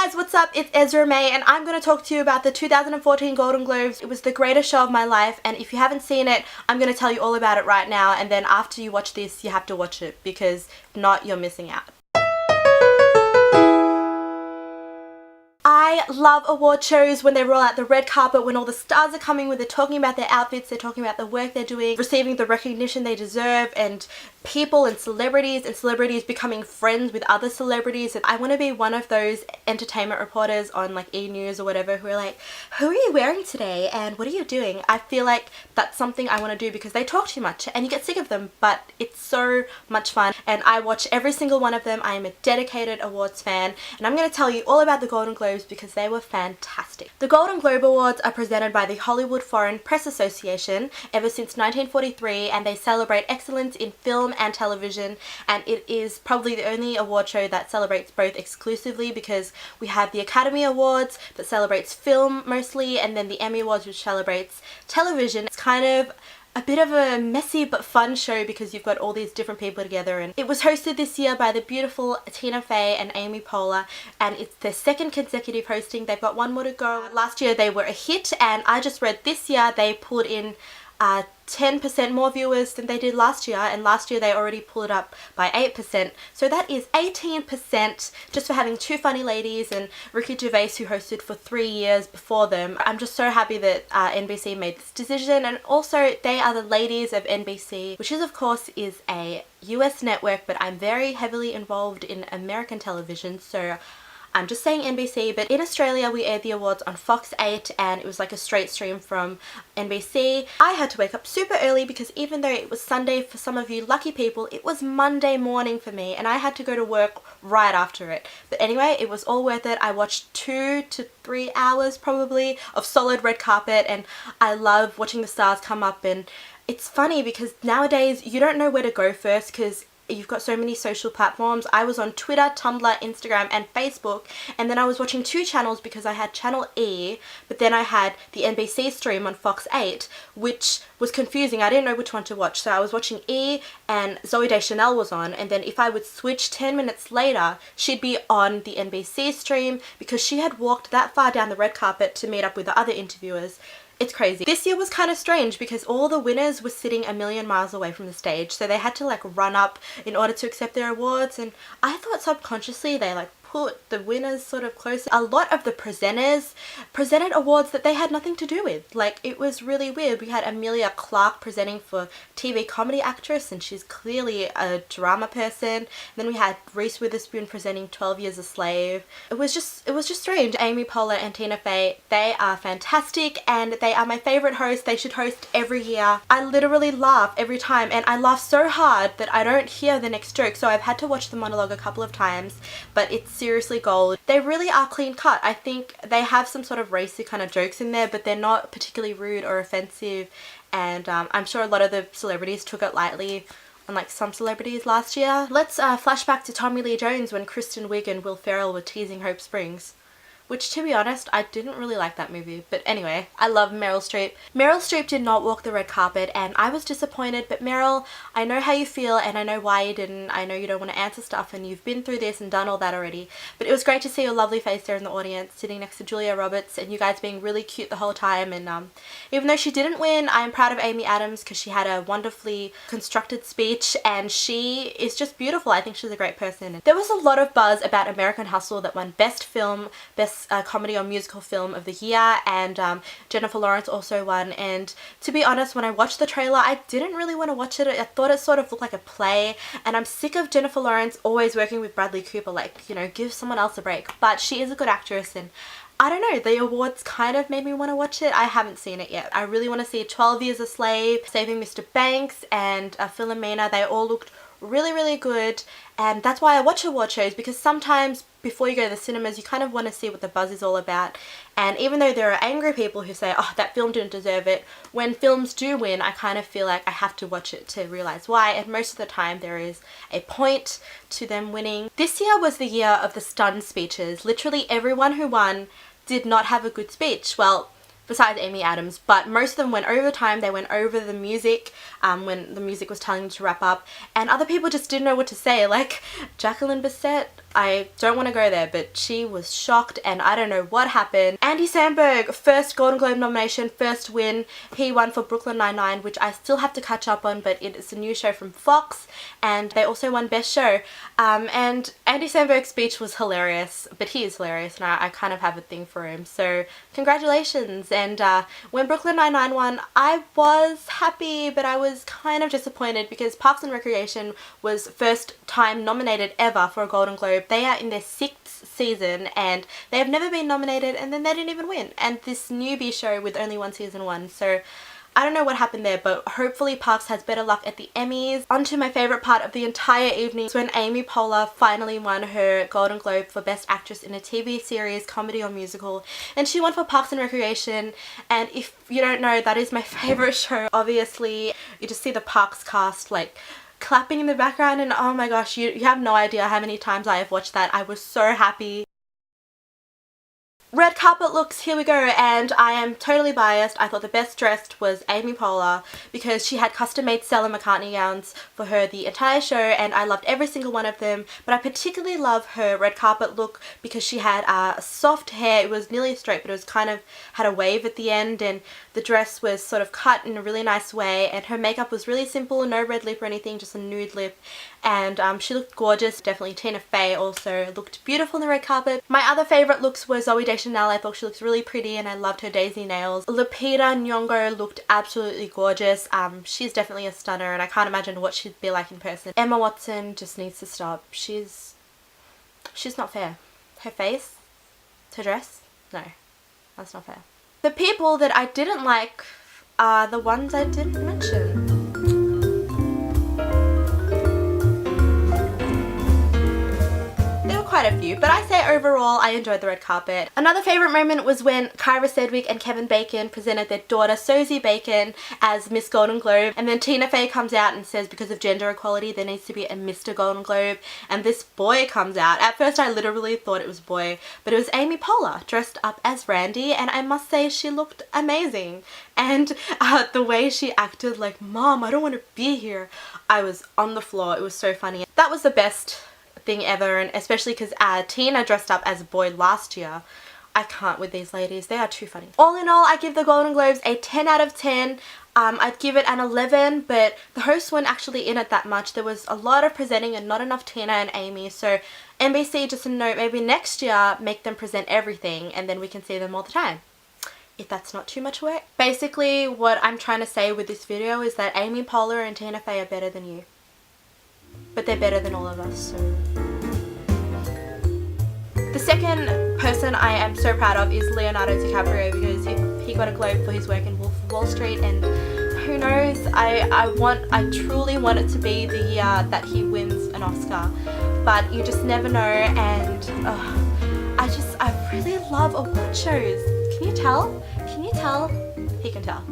guys, what's up? It's Ezra May and I'm going to talk to you about the 2014 Golden Globes. It was the greatest show of my life, and if you haven't seen it, I'm going to tell you all about it right now, and then after you watch this, you have to watch it because if not, you're missing out. I love award shows when they roll out the red carpet, when all the stars are coming, when they're talking about their outfits, they're talking about the work they're doing, receiving the recognition they deserve, and people and celebrities becoming friends with other celebrities. And I want to be one of those entertainment reporters on like E! News or whatever who are like, who are you wearing today and what are you doing? I feel like that's something I want to do because they talk too much and you get sick of them, but it's so much fun and I watch every single one of them. I am a dedicated awards fan and I'm going to tell you all about the Golden Globes because they were fantastic. The Golden Globe Awards are presented by the Hollywood Foreign Press Association ever since 1943, and they celebrate excellence in film and television, and it is probably the only award show that celebrates both exclusively because we have the Academy Awards that celebrates film mostly, and then the Emmy Awards which celebrates television. It's kind of a bit of a messy but fun show because you've got all these different people together, and it was hosted this year by the beautiful Tina Fey and Amy Poehler, and it's their second consecutive hosting. They've got one more to go. Last year they were a hit, and I just read this year they pulled in 10% more viewers than they did last year, and last year they already pulled it up by 8%, so that is 18% just for having two funny ladies and Ricky Gervais, who hosted for 3 years before them. I'm just so happy that NBC made this decision, and also they are the ladies of NBC, which is of course is a US network, but I'm very heavily involved in American television, so I'm just saying NBC, but in Australia we aired the awards on Fox 8 and it was like a straight stream from NBC. I had to wake up super early because even though it was Sunday for some of you lucky people, it was Monday morning for me and I had to go to work right after it. But anyway, it was all worth it. I watched 2 to 3 hours probably of solid red carpet, and I love watching the stars come up. And it's funny because nowadays you don't know where to go first because you've got so many social platforms. I was on Twitter, Tumblr, Instagram and Facebook, and then I was watching two channels because I had channel E, but then I had the NBC stream on Fox 8, which was confusing. I didn't know which one to watch, so I was watching E and Zooey Deschanel was on, and then if I would switch 10 minutes later she'd be on the NBC stream because she had walked that far down the red carpet to meet up with the other interviewers. It's crazy. This year was kind of strange because all the winners were sitting a million miles away from the stage, so they had to like run up in order to accept their awards, and I thought subconsciously they like put the winners sort of close. A lot of the presenters presented awards that they had nothing to do with. Like, it was really weird. We had Emilia Clarke presenting for TV comedy actress, and she's clearly a drama person. And then we had Reese Witherspoon presenting 12 Years a Slave. It was just strange. Amy Poehler and Tina Fey, they are fantastic and they are my favorite hosts. They should host every year. I literally laugh every time, and I laugh so hard that I don't hear the next joke, so I've had to watch the monologue a couple of times, but it's seriously gold. They really are clean cut. I think they have some sort of racy kind of jokes in there, but they're not particularly rude or offensive, and I'm sure a lot of the celebrities took it lightly, unlike some celebrities last year. Let's flash back to Tommy Lee Jones when Kristen Wiig and Will Ferrell were teasing Hope Springs, which, to be honest, I didn't really like that movie. But anyway, I love Meryl Streep. Meryl Streep did not walk the red carpet and I was disappointed, but Meryl, I know how you feel and I know why you didn't. I know you don't want to answer stuff and you've been through this and done all that already, but it was great to see your lovely face there in the audience sitting next to Julia Roberts and you guys being really cute the whole time. And even though she didn't win, I'm proud of Amy Adams because she had a wonderfully constructed speech and she is just beautiful. I think she's a great person. There was a lot of buzz about American Hustle that won Best Film, Best Comedy or Musical Film of the Year, and Jennifer Lawrence also won. And to be honest, when I watched the trailer I didn't really want to watch it. I thought it sort of looked like a play, and I'm sick of Jennifer Lawrence always working with Bradley Cooper. Like, you know, give someone else a break. But she is a good actress, and I don't know, the awards kind of made me want to watch it. I haven't seen it yet. I really want to see 12 Years a Slave, Saving Mr. Banks and Philomena. They all looked really good, and that's why I watch award shows, because sometimes before you go to the cinemas you kind of want to see what the buzz is all about. And even though there are angry people who say, oh, that film didn't deserve it, when films do win I kind of feel like I have to watch it to realize why, and most of the time there is a point to them winning. This year was the year of the stunned speeches. Literally everyone who won did not have a good speech. Well, besides Amy Adams, but most of them went over time. They went over the music when the music was telling them to wrap up, and other people just didn't know what to say, like Jacqueline Bisset. I don't want to go there, but she was shocked and I don't know what happened. Andy Samberg, first Golden Globe nomination, first win. He won for Brooklyn Nine-Nine, which I still have to catch up on, but it is a new show from Fox, and they also won Best Show. And Andy Samberg's speech was hilarious, but he is hilarious and I kind of have a thing for him, so congratulations. And when Brooklyn Nine-Nine won, I was happy, but I was kind of disappointed because Parks and Recreation was first time nominated ever for a Golden Globe. They are in their 6th season and they have never been nominated, and then they didn't even win. And this newbie show with only one season won, so I don't know what happened there, but hopefully Parks has better luck at the Emmys. On to my favourite part of the entire evening, when Amy Poehler finally won her Golden Globe for Best Actress in a TV series, comedy or musical, and she won for Parks and Recreation. And if you don't know, that is my favourite show. Obviously, you just see the Parks cast like clapping in the background, and oh my gosh, you have no idea how many times I have watched that. I was so happy. Red carpet looks, here we go, and I am totally biased. I thought the best dressed was Amy Poehler because she had custom made Stella McCartney gowns for her the entire show, and I loved every single one of them, but I particularly love her red carpet look because she had soft hair. It was nearly straight, but it was kind of had a wave at the end, and the dress was sort of cut in a really nice way, and her makeup was really simple, no red lip or anything, just a nude lip, and she looked gorgeous. Definitely Tina Fey also looked beautiful on the red carpet. My other favourite looks were Zooey Deschanel. I thought she looked really pretty and I loved her daisy nails. Lupita Nyong'o looked absolutely gorgeous. She's definitely a stunner and I can't imagine what she'd be like in person. Emma Watson just needs to stop. She's not fair. Her face, her dress, no, that's not fair. The people that I didn't like are the ones I didn't mention. Quite a few, but I say overall I enjoyed the red carpet. Another favourite moment was when Kyra Sedgwick and Kevin Bacon presented their daughter Sosie Bacon as Miss Golden Globe, and then Tina Fey comes out and says because of gender equality there needs to be a Mr. Golden Globe, and this boy comes out. At first I literally thought it was a boy, but it was Amy Poehler dressed up as Randy, and I must say she looked amazing. And the way she acted like, "Mom, I don't want to be here," I was on the floor. It was so funny. That was the best thing ever, and especially because Tina dressed up as a boy last year. I can't with these ladies, they are too funny. All in all, I give the Golden Globes a 10 out of 10. I'd give it an 11, but the hosts weren't actually in it that much. There was a lot of presenting and not enough Tina and Amy, so NBC, just a note, maybe next year make them present everything and then we can see them all the time, if that's not too much work. Basically what I'm trying to say with this video is that Amy Poehler and Tina Fey are better than you, but they're better than all of us, so. The second person I am so proud of is Leonardo DiCaprio because he got a Globe for his work in Wolf of Wall Street, and who knows, I truly want it to be the year that he wins an Oscar, but you just never know. And I really love award shows. Can you tell? Can you tell? He can tell.